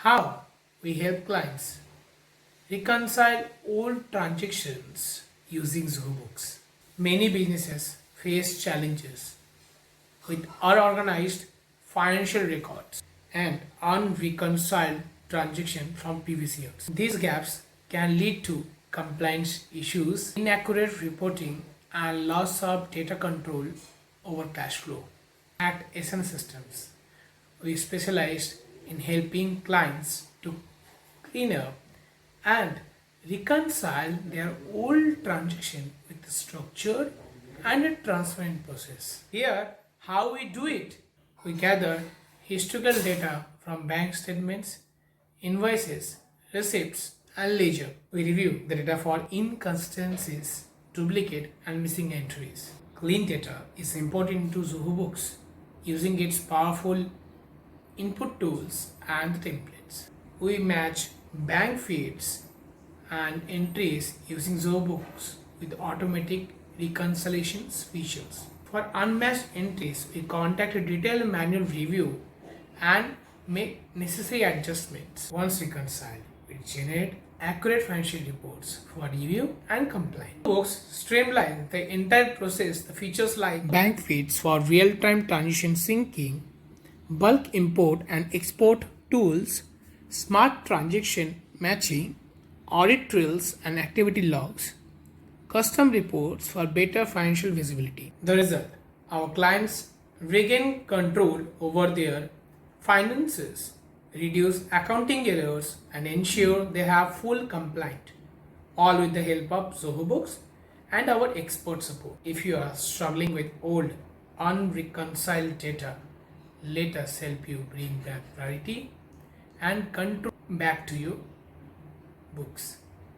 How we help clients reconcile old transactions using Zoho Books. Many businesses face challenges with unorganized financial records and unreconciled transactions from previous years. These gaps can lead to compliance issues, inaccurate reporting, and loss of data control over cash flow. At SNS Systems, we specialize in helping clients to clean up and reconcile their old transaction with a structured and a transparent process. Here, how we do it? We gather historical data from bank statements, invoices, receipts, and ledger. We review the data for inconsistencies, duplicate, and missing entries. Clean data is important to Zoho Books using its powerful input tools and the templates. We match bank feeds and entries using Zoho Books with automatic reconciliations features. For unmatched entries, we conduct a detailed manual review and make necessary adjustments. Once reconciled, we generate accurate financial reports for review and compliance. Books streamline the entire process. The features like bank feeds for real-time transaction syncing, bulk import and export tools, smart transaction matching, audit trails and activity logs, custom reports for better financial visibility. The result: our clients regain control over their finances, reduce accounting errors, and ensure they have full compliance, all with the help of Zoho Books and our expert support. If you are struggling with old, unreconciled data, let us help you bring back clarity and control back to your books.